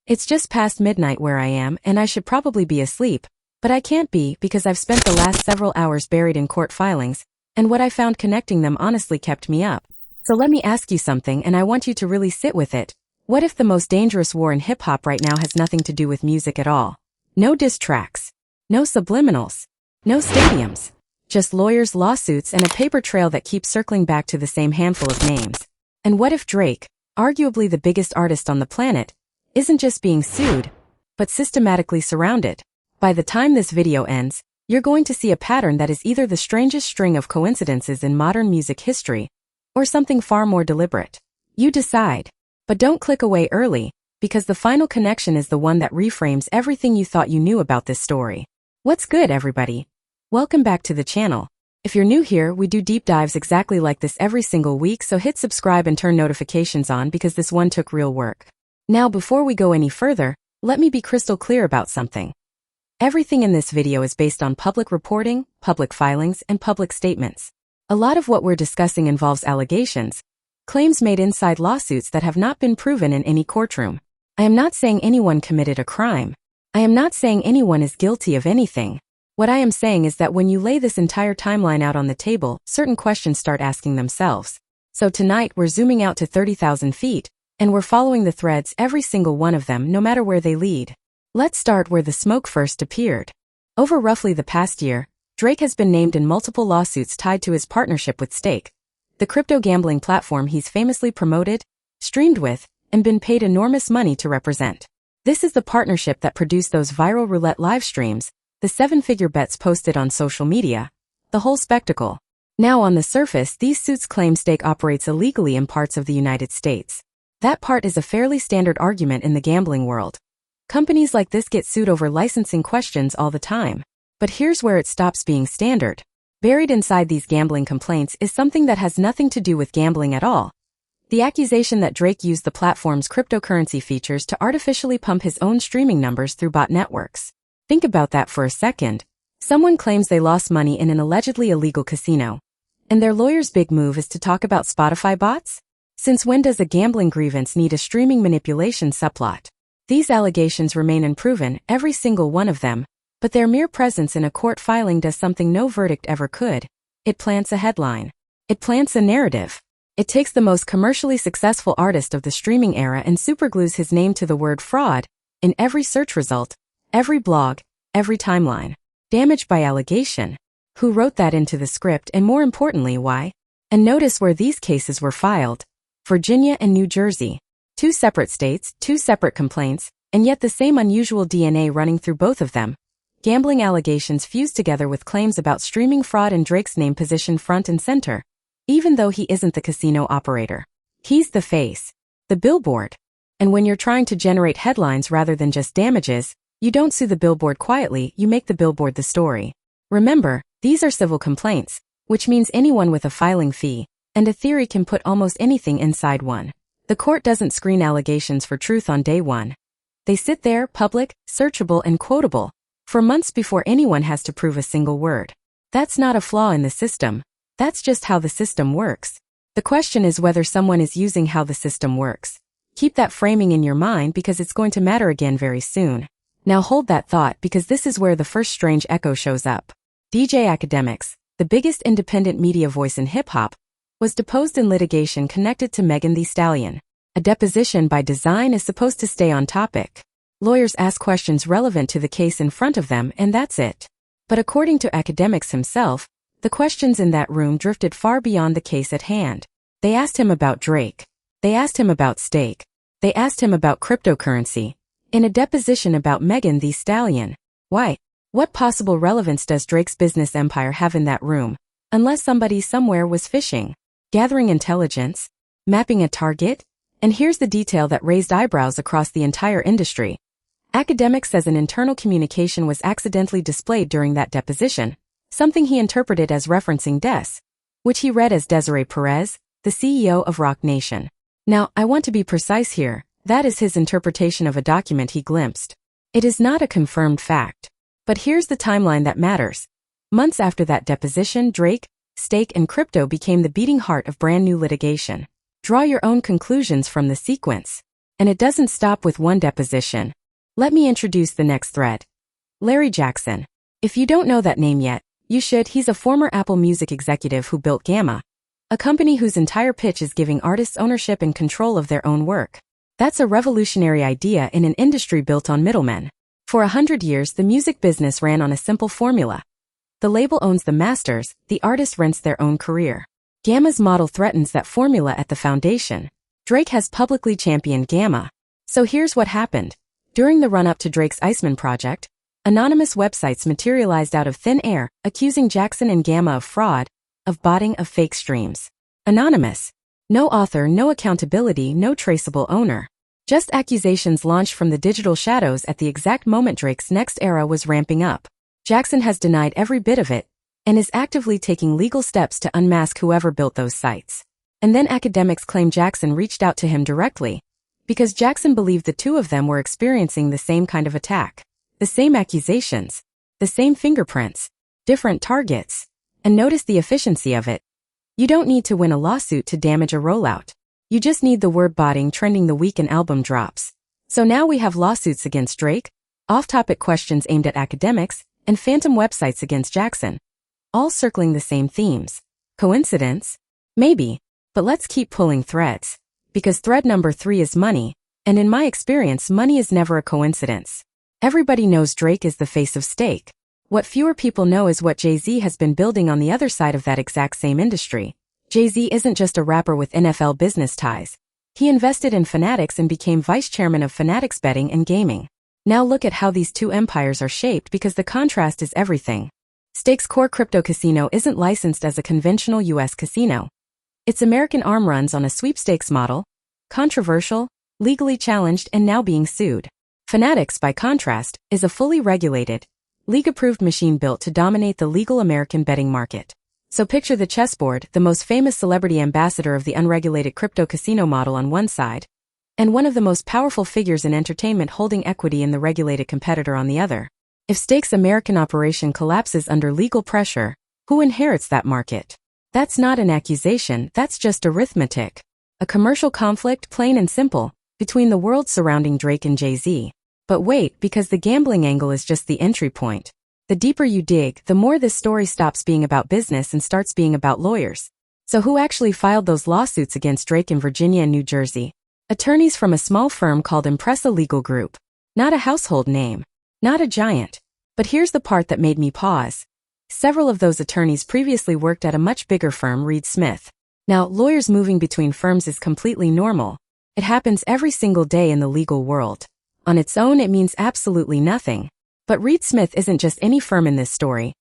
It's just past midnight where I am and I should probably be asleep, but I can't be because I've spent the last several hours buried in court filings, and what I found connecting them honestly kept me up. So let me ask you something and I want you to really sit with it. What if the most dangerous war in hip-hop right now has nothing to do with music at all? No diss tracks. No subliminals. No stadiums. Just lawyers, lawsuits, and a paper trail that keeps circling back to the same handful of names. And what if Drake, arguably the biggest artist on the planet, isn't just being sued, but systematically surrounded? By the time this video ends, you're going to see a pattern that is either the strangest string of coincidences in modern music history, or something far more deliberate. You decide. But don't click away early, because the final connection is the one that reframes everything you thought you knew about this story. What's good, everybody? Welcome back to the channel. If you're new here, we do deep dives exactly like this every single week, so hit subscribe and turn notifications on because this one took real work. Now, before we go any further, let me be crystal clear about something. Everything in this video is based on public reporting, public filings, and public statements. A lot of what we're discussing involves allegations, claims made inside lawsuits that have not been proven in any courtroom. I am not saying anyone committed a crime. I am not saying anyone is guilty of anything. What I am saying is that when you lay this entire timeline out on the table, certain questions start asking themselves. So tonight we're zooming out to 30,000 feet, and we're following the threads, every single one of them, no matter where they lead. Let's start where the smoke first appeared. Over roughly the past year, Drake has been named in multiple lawsuits tied to his partnership with Stake, the crypto gambling platform he's famously promoted, streamed with, and been paid enormous money to represent. This is the partnership that produced those viral roulette live streams, the seven-figure bets posted on social media, the whole spectacle. Now on the surface, these suits claim Stake operates illegally in parts of the United States. That part is a fairly standard argument in the gambling world. Companies like this get sued over licensing questions all the time. But here's where it stops being standard. Buried inside these gambling complaints is something that has nothing to do with gambling at all. The accusation that Drake used the platform's cryptocurrency features to artificially pump his own streaming numbers through bot networks. Think about that for a second. Someone claims they lost money in an allegedly illegal casino, and their lawyer's big move is to talk about Spotify bots? Since when does a gambling grievance need a streaming manipulation subplot? These allegations remain unproven, every single one of them, but their mere presence in a court filing does something no verdict ever could. It plants a headline. It plants a narrative. It takes the most commercially successful artist of the streaming era and superglues his name to the word fraud in every search result, every blog, every timeline. Damaged by allegation. Who wrote that into the script, and more importantly, why? And notice where these cases were filed. Virginia and New Jersey. Two separate states, two separate complaints, and yet the same unusual DNA running through both of them. Gambling allegations fused together with claims about streaming fraud and Drake's name positioned front and center. Even though he isn't the casino operator. He's the face. The billboard. And when you're trying to generate headlines rather than just damages, you don't sue the billboard quietly, you make the billboard the story. Remember, these are civil complaints, which means anyone with a filing fee and a theory can put almost anything inside one. The court doesn't screen allegations for truth on day one. They sit there, public, searchable, and quotable, for months before anyone has to prove a single word. That's not a flaw in the system. That's just how the system works. The question is whether someone is using how the system works. Keep that framing in your mind because it's going to matter again very soon. Now hold that thought because this is where the first strange echo shows up. DJ Akademiks, the biggest independent media voice in hip-hop, was deposed in litigation connected to Megan Thee Stallion. A deposition by design is supposed to stay on topic. Lawyers ask questions relevant to the case in front of them and that's it. But according to Akademiks himself, the questions in that room drifted far beyond the case at hand. They asked him about Drake. They asked him about Stake. They asked him about cryptocurrency. In a deposition about Megan Thee Stallion. Why? What possible relevance does Drake's business empire have in that room? Unless somebody somewhere was fishing, gathering intelligence, mapping a target? And here's the detail that raised eyebrows across the entire industry. Akademiks says an internal communication was accidentally displayed during that deposition, something he interpreted as referencing Des, which he read as Desiree Perez, the CEO of Roc Nation. Now, I want to be precise here, that is his interpretation of a document he glimpsed. It is not a confirmed fact. But here's the timeline that matters. Months after that deposition, Drake, Stake, and crypto became the beating heart of brand new litigation. Draw your own conclusions from the sequence. And it doesn't stop with one deposition. Let me introduce the next thread. Larry Jackson. If you don't know that name yet, you should. He's a former Apple Music executive who built Gamma, a company whose entire pitch is giving artists ownership and control of their own work. That's a revolutionary idea in an industry built on middlemen. For 100 years, the music business ran on a simple formula. The label owns the masters, the artist rents their own career. Gamma's model threatens that formula at the foundation. Drake has publicly championed Gamma. So here's what happened. During the run-up to Drake's Iceman project, anonymous websites materialized out of thin air, accusing Jackson and Gamma of fraud, of botting, of fake streams. Anonymous. No author, no accountability, no traceable owner. Just accusations launched from the digital shadows at the exact moment Drake's next era was ramping up. Jackson has denied every bit of it, and is actively taking legal steps to unmask whoever built those sites. And then Akademiks claim Jackson reached out to him directly, because Jackson believed the two of them were experiencing the same kind of attack. The same accusations, the same fingerprints, different targets, and notice the efficiency of it. You don't need to win a lawsuit to damage a rollout. You just need the word botting trending the week an album drops. So now we have lawsuits against Drake, off-topic questions aimed at Akademiks, and phantom websites against Jackson, all circling the same themes. Coincidence? Maybe. But let's keep pulling threads. Because thread number 3 is money, and in my experience money is never a coincidence. Everybody knows Drake is the face of Stake. What fewer people know is what Jay-Z has been building on the other side of that exact same industry. Jay-Z isn't just a rapper with NFL business ties. He invested in Fanatics and became vice chairman of Fanatics betting and gaming. Now look at how these two empires are shaped because the contrast is everything. Stake's core crypto casino isn't licensed as a conventional U.S. casino. Its American arm runs on a sweepstakes model, controversial, legally challenged, and now being sued. Fanatics, by contrast, is a fully regulated, league-approved machine built to dominate the legal American betting market. So picture the chessboard, the most famous celebrity ambassador of the unregulated crypto casino model on one side, and one of the most powerful figures in entertainment holding equity in the regulated competitor on the other. If Stake's American operation collapses under legal pressure, who inherits that market? That's not an accusation, that's just arithmetic. A commercial conflict, plain and simple, between the worlds surrounding Drake and Jay-Z. But wait, because the gambling angle is just the entry point. The deeper you dig, the more this story stops being about business and starts being about lawyers. So who actually filed those lawsuits against Drake in Virginia and New Jersey? Attorneys from a small firm called Impressa Legal Group. Not a household name. Not a giant. But here's the part that made me pause. Several of those attorneys previously worked at a much bigger firm, Reed Smith. Now, lawyers moving between firms is completely normal. It happens every single day in the legal world. On its own, it means absolutely nothing. But Reed Smith isn't just any firm in this story.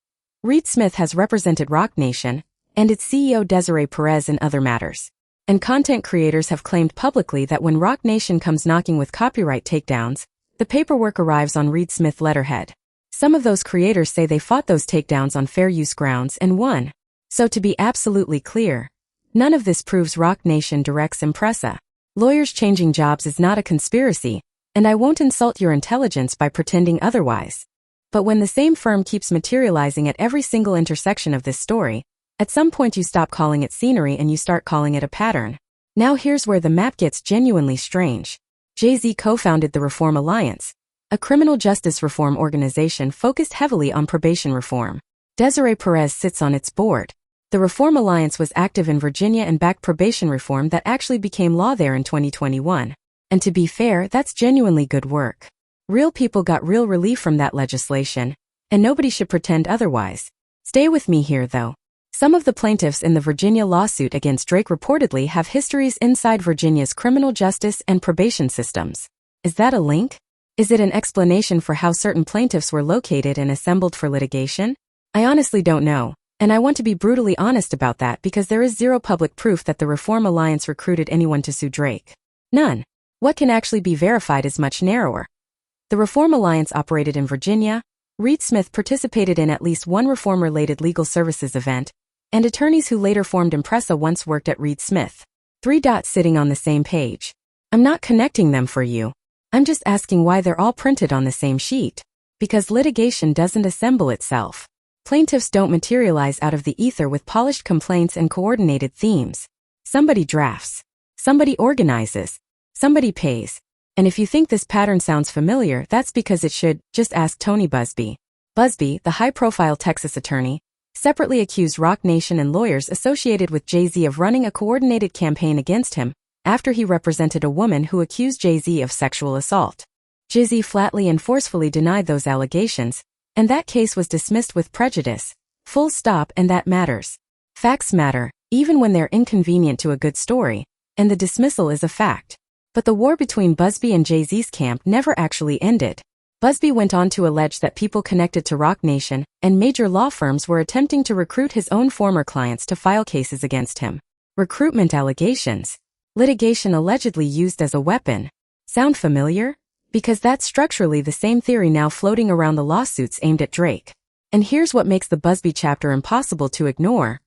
Reed Smith has represented Roc Nation and its CEO Desiree Perez in other matters. And content creators have claimed publicly that when Roc Nation comes knocking with copyright takedowns, the paperwork arrives on Reed Smith letterhead. Some of those creators say they fought those takedowns on fair use grounds and won. So to be absolutely clear, none of this proves Roc Nation directs Impressa. Lawyers changing jobs is not a conspiracy, and I won't insult your intelligence by pretending otherwise. But when the same firm keeps materializing at every single intersection of this story, at some point you stop calling it scenery and you start calling it a pattern. Now here's where the map gets genuinely strange. Jay-Z co-founded the Reform Alliance, a criminal justice reform organization focused heavily on probation reform. Desiree Perez sits on its board. The Reform Alliance was active in Virginia and backed probation reform that actually became law there in 2021. And to be fair, that's genuinely good work. Real people got real relief from that legislation, and nobody should pretend otherwise. Stay with me here though. Some of the plaintiffs in the Virginia lawsuit against Drake reportedly have histories inside Virginia's criminal justice and probation systems. Is that a link? Is it an explanation for how certain plaintiffs were located and assembled for litigation? I honestly don't know, and I want to be brutally honest about that because there is zero public proof that the Reform Alliance recruited anyone to sue Drake. None. What can actually be verified is much narrower. The Reform Alliance operated in Virginia, Reed Smith participated in at least one reform-related legal services event, and attorneys who later formed Impressa once worked at Reed Smith. 3 dots sitting on the same page. I'm not connecting them for you. I'm just asking why they're all printed on the same sheet. Because litigation doesn't assemble itself. Plaintiffs don't materialize out of the ether with polished complaints and coordinated themes. Somebody drafts. Somebody organizes. Somebody pays. And if you think this pattern sounds familiar, that's because it should. Just ask Tony Buzbee. Buzbee, the high-profile Texas attorney, separately accused Roc Nation and lawyers associated with Jay-Z of running a coordinated campaign against him after he represented a woman who accused Jay-Z of sexual assault. Jay-Z flatly and forcefully denied those allegations, and that case was dismissed with prejudice. Full stop, and that matters. Facts matter, even when they're inconvenient to a good story, and the dismissal is a fact. But the war between Buzbee and Jay-Z's camp never actually ended. Buzbee went on to allege that people connected to Roc Nation and major law firms were attempting to recruit his own former clients to file cases against him. Recruitment allegations. Litigation allegedly used as a weapon. Sound familiar? Because that's structurally the same theory now floating around the lawsuits aimed at Drake. And here's what makes the Buzbee chapter impossible to ignore.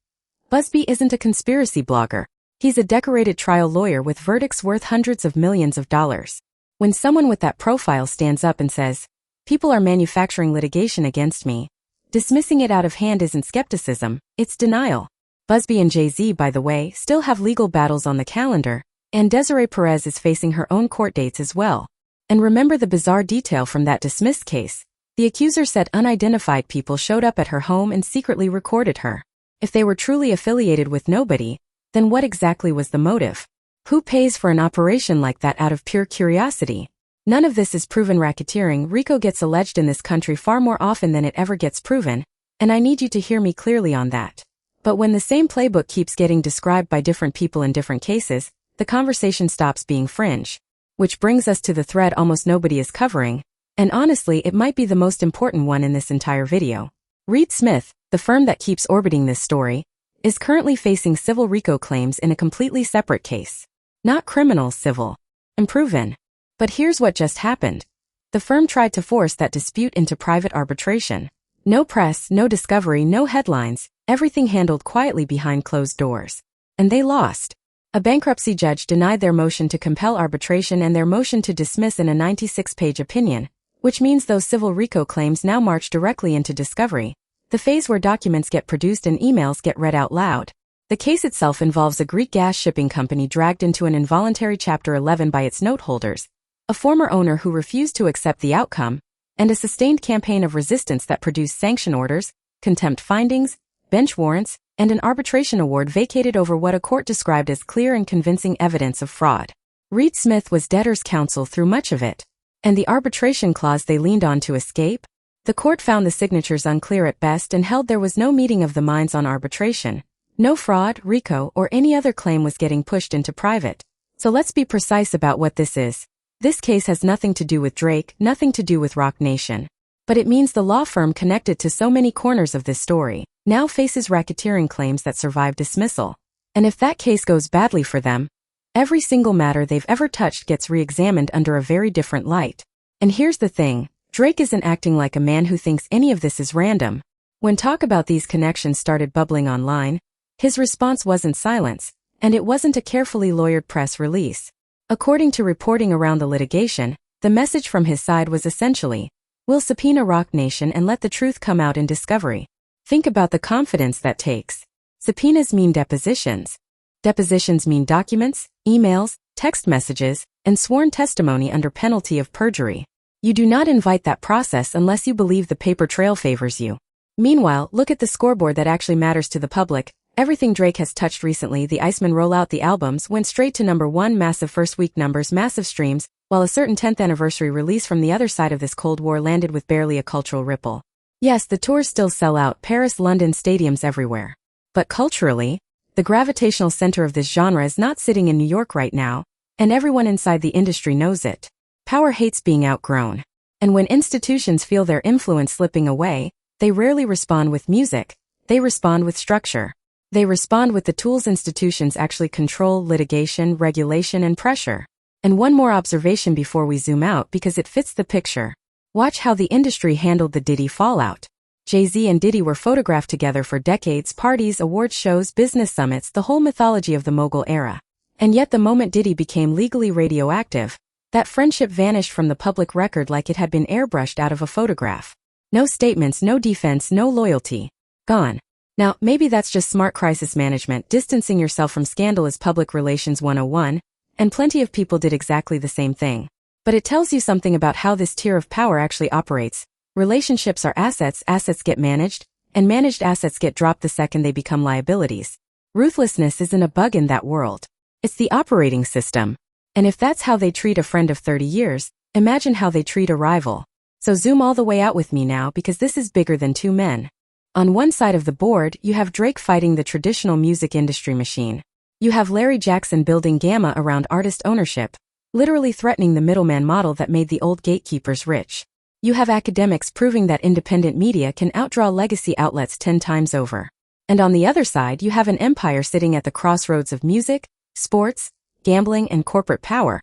Buzbee isn't a conspiracy blogger. He's a decorated trial lawyer with verdicts worth hundreds of millions of dollars. When someone with that profile stands up and says, "People are manufacturing litigation against me," dismissing it out of hand isn't skepticism, it's denial. Buzbee and Jay-Z, by the way, still have legal battles on the calendar, and Desiree Perez is facing her own court dates as well. And remember the bizarre detail from that dismissed case. The accuser said unidentified people showed up at her home and secretly recorded her. If they were truly affiliated with nobody, then what exactly was the motive? Who pays for an operation like that out of pure curiosity? None of this is proven racketeering. RICO gets alleged in this country far more often than it ever gets proven, and I need you to hear me clearly on that. But when the same playbook keeps getting described by different people in different cases, the conversation stops being fringe. Which brings us to the thread almost nobody is covering, and honestly it might be the most important one in this entire video. Reed Smith, the firm that keeps orbiting this story, is currently facing civil RICO claims in a completely separate case. Not criminal, civil. Unproven. But here's what just happened. The firm tried to force that dispute into private arbitration. No press, no discovery, no headlines, everything handled quietly behind closed doors. And they lost. A bankruptcy judge denied their motion to compel arbitration and their motion to dismiss in a 96-page opinion, which means those civil RICO claims now march directly into discovery, the phase where documents get produced and emails get read out loud. The case itself involves a Greek gas shipping company dragged into an involuntary Chapter 11 by its note holders, a former owner who refused to accept the outcome, and a sustained campaign of resistance that produced sanction orders, contempt findings, bench warrants, and an arbitration award vacated over what a court described as clear and convincing evidence of fraud. Reed Smith was debtor's counsel through much of it. And the arbitration clause they leaned on to escape? The court found the signatures unclear at best and held there was no meeting of the minds on arbitration. No fraud, RICO, or any other claim was getting pushed into private. So let's be precise about what this is. This case has nothing to do with Drake, nothing to do with Roc Nation. But it means the law firm connected to so many corners of this story now faces racketeering claims that survive dismissal. And if that case goes badly for them, every single matter they've ever touched gets re-examined under a very different light. And here's the thing, Drake isn't acting like a man who thinks any of this is random. When talk about these connections started bubbling online, his response wasn't silence, and it wasn't a carefully lawyered press release. According to reporting around the litigation, the message from his side was essentially, "We'll subpoena Roc Nation and let the truth come out in discovery." Think about the confidence that takes. Subpoenas mean depositions. Depositions mean documents, emails, text messages, and sworn testimony under penalty of perjury. You do not invite that process unless you believe the paper trail favors you. Meanwhile, look at the scoreboard that actually matters to the public. Everything Drake has touched recently, the Iceman rollout, the albums, went straight to #1, massive first week numbers, massive streams, while a certain 10th anniversary release from the other side of this Cold War landed with barely a cultural ripple. Yes, the tours still sell out, Paris, London, stadiums everywhere. But culturally, the gravitational center of this genre is not sitting in New York right now, and everyone inside the industry knows it. Power hates being outgrown. And when institutions feel their influence slipping away, they rarely respond with music, they respond with structure. They respond with the tools institutions actually control: litigation, regulation, and pressure. And one more observation before we zoom out because it fits the picture. Watch how the industry handled the Diddy fallout. Jay-Z and Diddy were photographed together for decades, parties, awards shows, business summits, the whole mythology of the mogul era. And yet the moment Diddy became legally radioactive, that friendship vanished from the public record like it had been airbrushed out of a photograph. No statements, no defense, no loyalty. Gone. Now, maybe that's just smart crisis management. Distancing yourself from scandal is public relations 101, and plenty of people did exactly the same thing. But it tells you something about how this tier of power actually operates. Relationships are assets, assets get managed, and managed assets get dropped the second they become liabilities. Ruthlessness isn't a bug in that world. It's the operating system. And if that's how they treat a friend of 30 years, imagine how they treat a rival. So zoom all the way out with me now, because this is bigger than two men. On one side of the board, you have Drake fighting the traditional music industry machine. You have Larry Jackson building gamma around artist ownership, literally threatening the middleman model that made the old gatekeepers rich. You have Akademiks proving that independent media can outdraw legacy outlets 10 times over. And on the other side, you have an empire sitting at the crossroads of music, sports, gambling, and corporate power.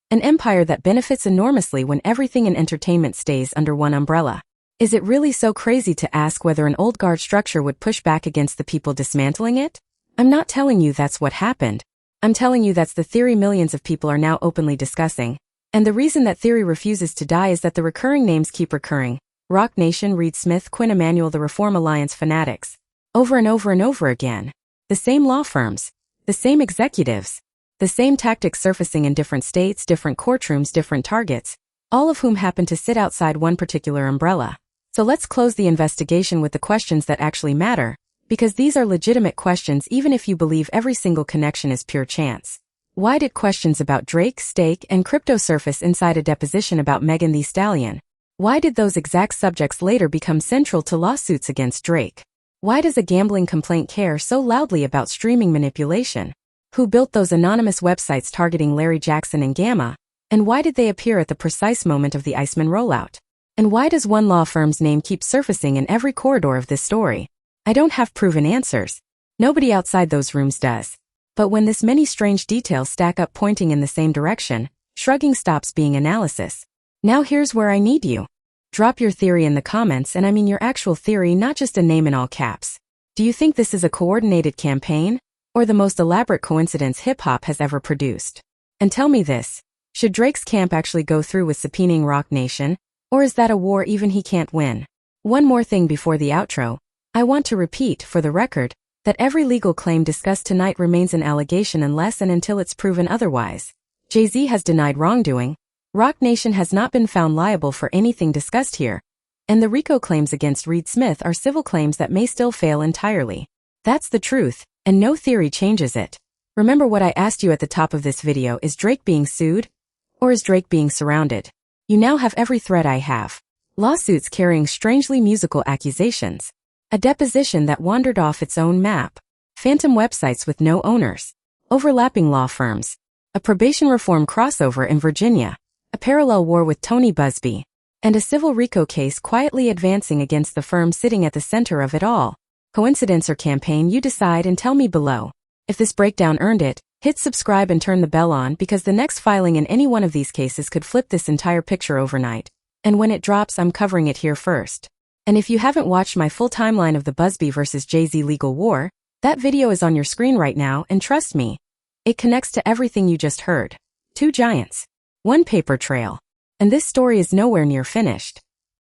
An empire that benefits enormously when everything in entertainment stays under one umbrella. Is it really so crazy to ask whether an old guard structure would push back against the people dismantling it? I'm not telling you that's what happened. I'm telling you that's the theory millions of people are now openly discussing. And the reason that theory refuses to die is that the recurring names keep recurring. Roc Nation, Reed Smith, Quinn Emanuel, the Reform Alliance fanatics. Over and over and over again. The same law firms. The same executives. The same tactics surfacing in different states, different courtrooms, different targets. All of whom happen to sit outside one particular umbrella. So let's close the investigation with the questions that actually matter, because these are legitimate questions even if you believe every single connection is pure chance. Why did questions about Drake, stake, and crypto surface inside a deposition about Megan Thee Stallion? Why did those exact subjects later become central to lawsuits against Drake? Why does a gambling complaint care so loudly about streaming manipulation? Who built those anonymous websites targeting Larry Jackson and Gamma? And why did they appear at the precise moment of the Iceman rollout? And why does one law firm's name keep surfacing in every corridor of this story? I don't have proven answers. Nobody outside those rooms does. But when this many strange details stack up pointing in the same direction, shrugging stops being analysis. Now here's where I need you. Drop your theory in the comments, and I mean your actual theory, not just a name in all caps. Do you think this is a coordinated campaign? Or the most elaborate coincidence hip-hop has ever produced? And tell me this, should Drake's camp actually go through with subpoenaing Roc Nation? Or is that a war even he can't win? One more thing before the outro. I want to repeat, for the record, that every legal claim discussed tonight remains an allegation unless and until it's proven otherwise. Jay-Z has denied wrongdoing. Roc Nation has not been found liable for anything discussed here. And the RICO claims against Reed Smith are civil claims that may still fail entirely. That's the truth, and no theory changes it. Remember what I asked you at the top of this video: is Drake being sued? Or is Drake being surrounded? You now have every thread I have. Lawsuits carrying strangely musical accusations. A deposition that wandered off its own map. Phantom websites with no owners. Overlapping law firms. A probation reform crossover in Virginia. A parallel war with Tony Buzbee. And a civil RICO case quietly advancing against the firm sitting at the center of it all. Coincidence or campaign? You decide and tell me below. If this breakdown earned it, hit subscribe and turn the bell on, because the next filing in any one of these cases could flip this entire picture overnight. And when it drops, I'm covering it here first. And if you haven't watched my full timeline of the Buzbee vs. Jay-Z legal war, that video is on your screen right now, and trust me, it connects to everything you just heard. Two giants. One paper trail. And this story is nowhere near finished.